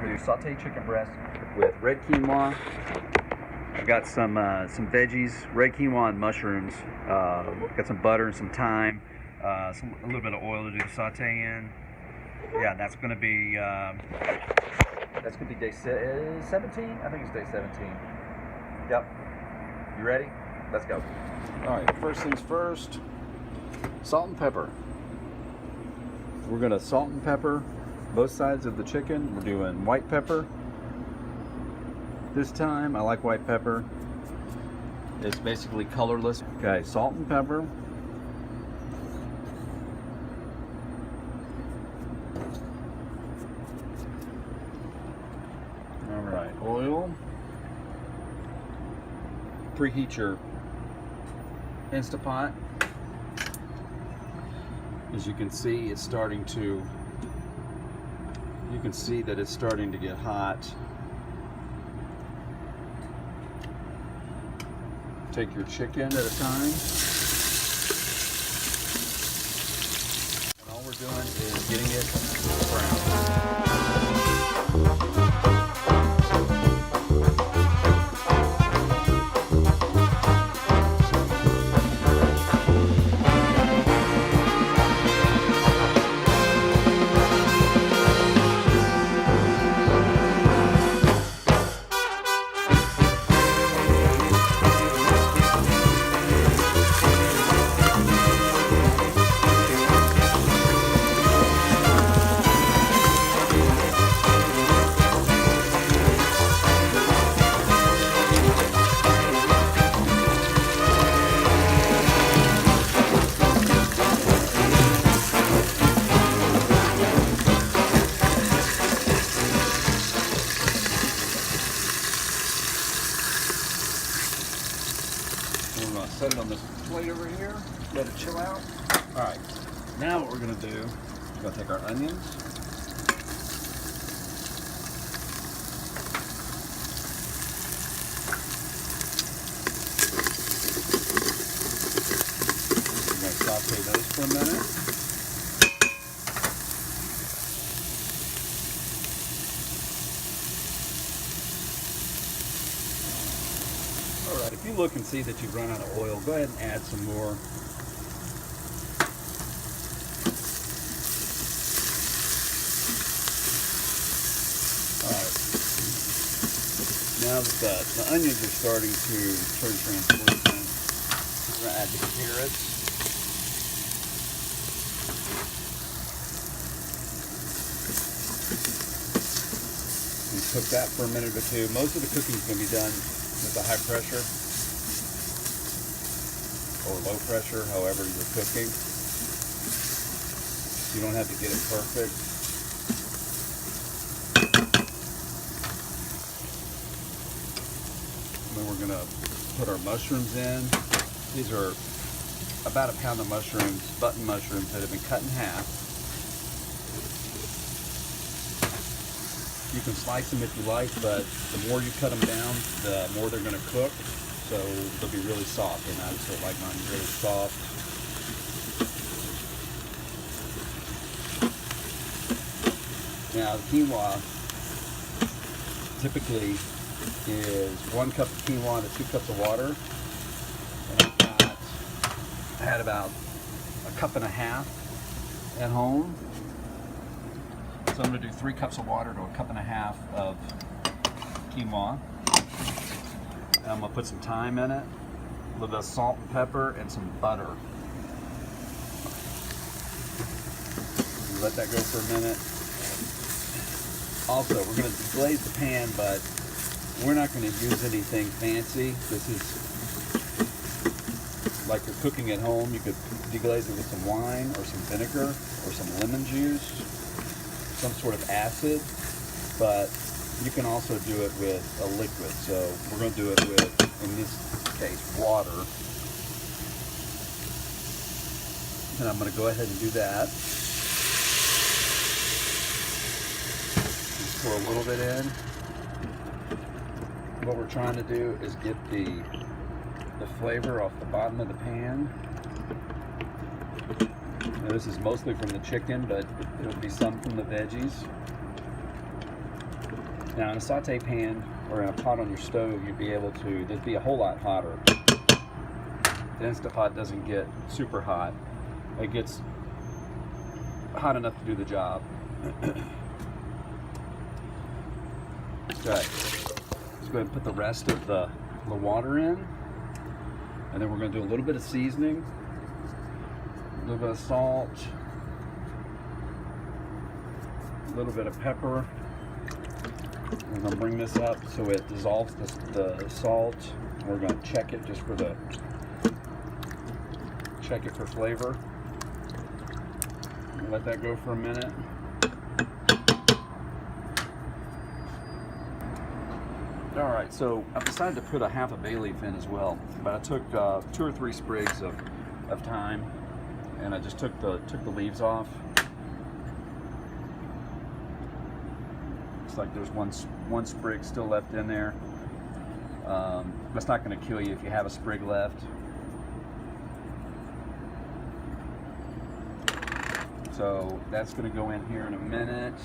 gonna do sauteed chicken breast with red quinoa. I've got some veggies, red quinoa and mushrooms. Got some butter and some thyme, a little bit of oil to do the saute in. Yeah, that's gonna be day 17. I think it's day 17. Yep. You ready? Let's go. All right. First things first. Salt and pepper. We're gonna salt and pepper both sides of the chicken. We're doing white pepper. This time, I like white pepper. It's basically colorless. Okay, salt and pepper. All right, oil. Preheat your Instapot. As you can see, it's starting to, you can see that it's starting to get hot. Take your chicken at a time. And all we're doing is getting it brown. We're going to set it on this plate over here, let it chill out. All right, now what we're going to do, we're going to take our onions. We're going to saute those for a minute. Alright, if you look and see that you've run out of oil, go ahead and add some more. Alright, now that the onions are starting to turn translucent, we're going to add the carrots. And cook that for a minute or two. Most of the cooking is going to be done with the high pressure or low pressure, however you're cooking. You don't have to get it perfect. And then we're going to put our mushrooms in. These are about a pound of mushrooms, button mushrooms that have been cut in half. You can slice them if you like, but the more you cut them down, the more they're going to cook. So they'll be really soft, and I just like mine really soft. Now, the quinoa typically is 1 cup of quinoa to 2 cups of water. And I had about a cup and a half at home. So I'm going to do 3 cups of water to a cup and a half of quinoa. And I'm going to put some thyme in it, a little bit of salt and pepper, and some butter. Let that go for a minute. Also, we're going to deglaze the pan, but we're not going to use anything fancy. This is like you're cooking at home. You could deglaze it with some wine or some vinegar or some lemon juice, some sort of acid, but you can also do it with a liquid. So we're going to do it with, in this case, water. And I'm going to go ahead and do that. Just pour a little bit in. What we're trying to do is get the flavor off the bottom of the pan. Now, this is mostly from the chicken, but it'll be some from the veggies. Now in a saute pan or in a pot on your stove, you'd be able to, they'd be a whole lot hotter. The Instant Pot doesn't get super hot. It gets hot enough to do the job. Okay, let's go ahead and put the rest of the water in. And then we're going to do a little bit of seasoning, a little bit of salt, a little bit of pepper. We're going to bring this up so it dissolves the salt. We're going to check it just for flavor. Let that go for a minute. All right, so I've decided to put a half a bay leaf in as well, but I took 2 or 3 sprigs of thyme, and I just took the leaves off. Looks like there's one sprig still left in there. That's not going to kill you if you have a sprig left. So that's going to go in here in a minute.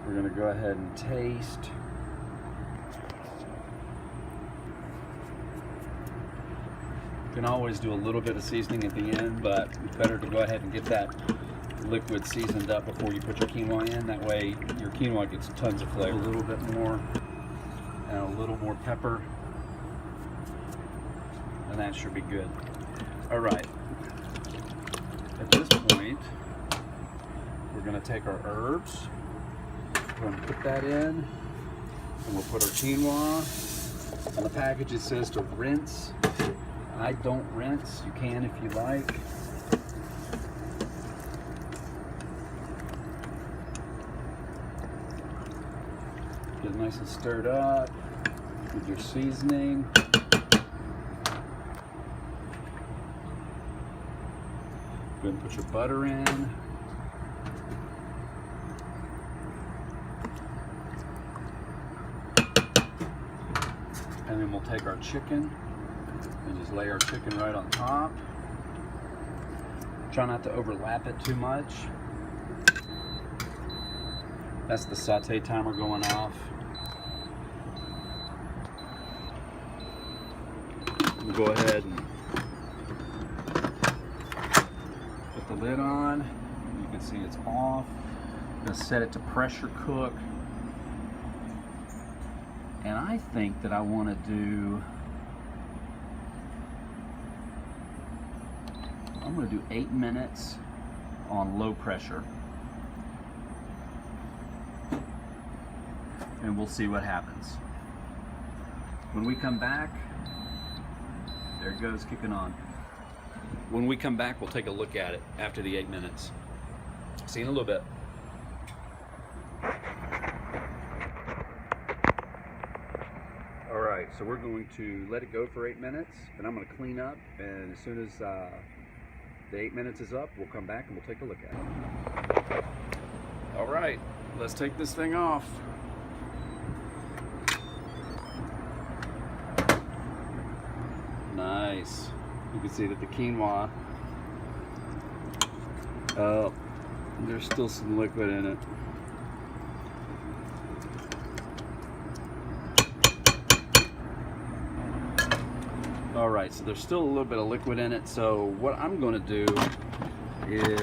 We're going to go ahead and taste. You can always do a little bit of seasoning at the end, but it's better to go ahead and get that liquid seasoned up before you put your quinoa in. That way your quinoa gets tons of flavor. A little bit more, and a little more pepper, and that should be good. All right, at this point we're going to take our herbs, we're going to put that in, and we'll put our quinoa. On the package it says to rinse. I don't rinse. You can if you like. Get it nice and stirred up with your seasoning. Go ahead and put your butter in. And then we'll take our chicken and just lay our chicken right on top. Try not to overlap it too much. That's the saute timer going off. We'll go ahead and put the lid on. You can see it's off. I'm going to set it to pressure cook. And I think that I want to do, I'm going to do 8 minutes on low pressure. And we'll see what happens. When we come back, there it goes, kicking on. When we come back, we'll take a look at it after the 8 minutes. See you in a little bit. All right, so we're going to let it go for 8 minutes, and I'm going to clean up, and as soon as the 8 minutes is up, we'll come back and we'll take a look at it. All right, let's take this thing off. Nice. You can see that the quinoa, there's still some liquid in it. All right, so there's still a little bit of liquid in it. So what I'm going to do is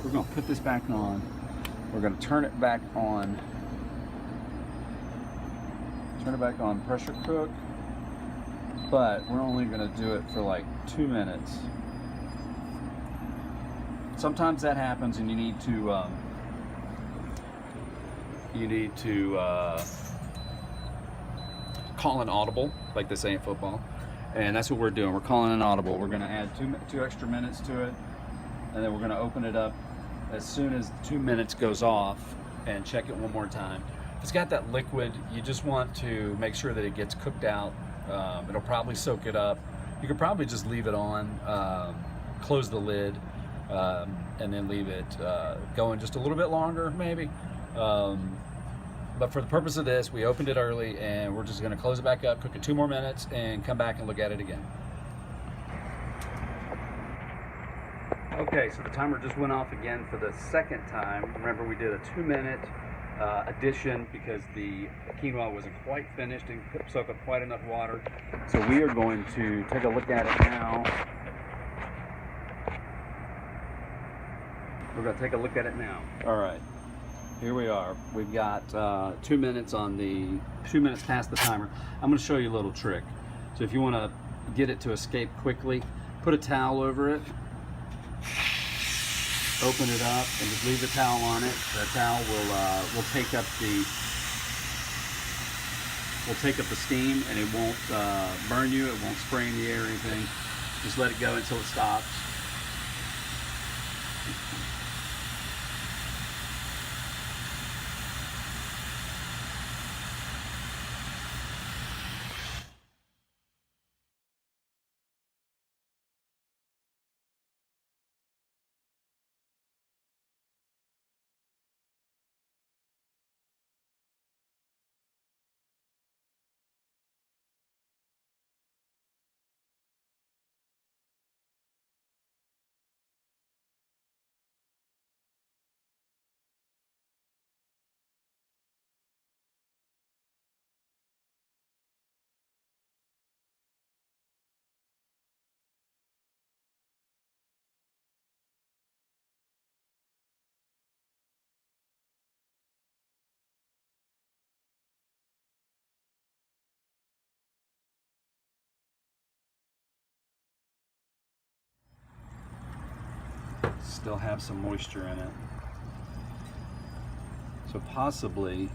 we're going to put this back on. We're going to turn it back on. Turn it back on pressure cook. But we're only going to do it for like 2 minutes. Sometimes that happens, and you need to call an audible, like they say in football, and that's what we're doing. We're calling an audible. We're going to add two extra minutes to it, and then we're going to open it up as soon as 2 minutes goes off and check it one more time. If it's got that liquid, you just want to make sure that it gets cooked out. It'll probably soak it up. You could probably just leave it on, close the lid, and then leave it going just a little bit longer, maybe. But for the purpose of this, we opened it early, and we're just going to close it back up, cook it 2 more minutes, and come back and look at it again. Okay, so the timer just went off again for the second time. Remember, we did a 2 minute addition because the quinoa wasn't quite finished and soak up quite enough water. So we are going to take a look at it now. We're going to take a look at it now. All right, here we are. We've got 2 minutes on the 2 minutes past the timer. I'm going to show you a little trick. So if you want to get it to escape quickly, put a towel over it, open it up, and just leave the towel on it. The towel will take up the steam, and it won't burn you. It won't spray in the air or anything. Just let it go until it stops. Still have some moisture in it. So possibly,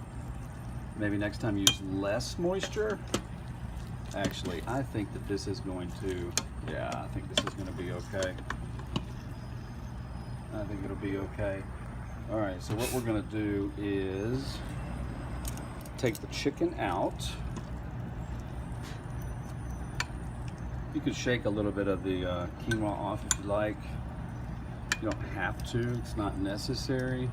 maybe next time use less moisture. Actually, I think that this is going to, yeah, I think this is going to be okay. I think it'll be okay. All right, so what we're going to do is take the chicken out. You could shake a little bit of the quinoa off if you like. You don't have to, it's not necessary.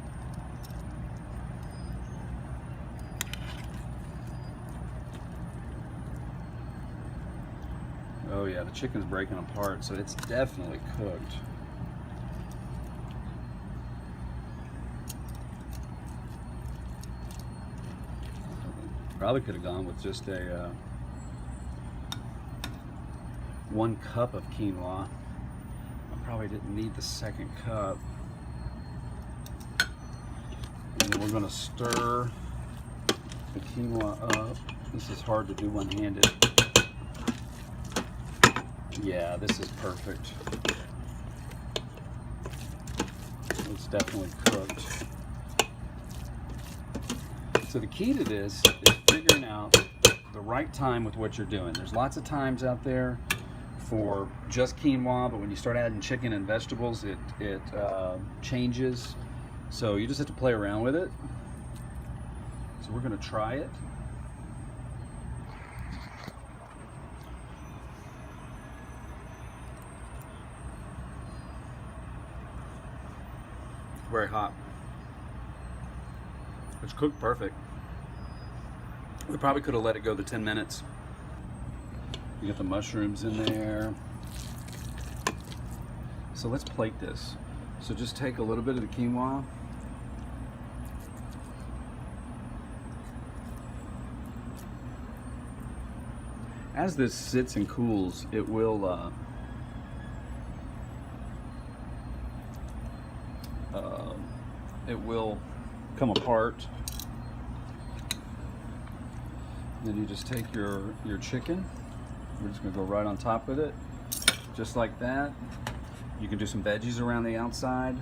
Oh yeah, the chicken's breaking apart, so it's definitely cooked. Probably could have gone with just a 1 cup of quinoa. Probably didn't need the second cup. And then we're going to stir the quinoa up. This is hard to do one-handed. Yeah, this is perfect. It's definitely cooked. So the key to this is figuring out the right time with what you're doing. There's lots of times out there for just quinoa, but when you start adding chicken and vegetables, it changes. So you just have to play around with it. So we're going to try it. Very hot. It's cooked perfect. We probably could have let it go the 10 minutes. You got the mushrooms in there. So let's plate this. So just take a little bit of the quinoa. As this sits and cools, it will come apart. Then you just take your chicken. We're just gonna go right on top with it, just like that. You can do some veggies around the outside.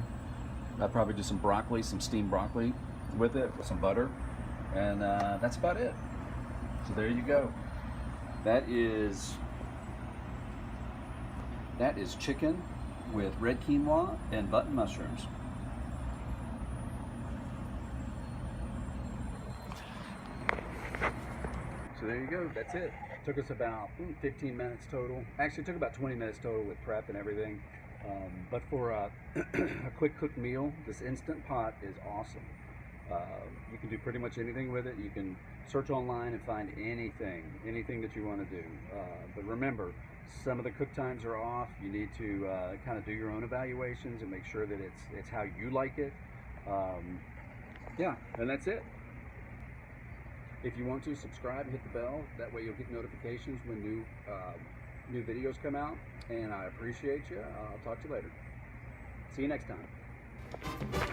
I'd probably do some broccoli, some steamed broccoli with it, with some butter. And that's about it. So there you go. That is chicken with red quinoa and button mushrooms. So there you go, that's it. Took us about 15 minutes total. Actually, it took about 20 minutes total with prep and everything. But for a quick cook meal, this Instant Pot is awesome. You can do pretty much anything with it. You can search online and find anything that you want to do. But remember, some of the cook times are off. You need to kind of do your own evaluations and make sure that it's how you like it. Yeah, and that's it. If you want to, subscribe, hit the bell. That way you'll get notifications when new videos come out. And I appreciate you. I'll talk to you later. See you next time.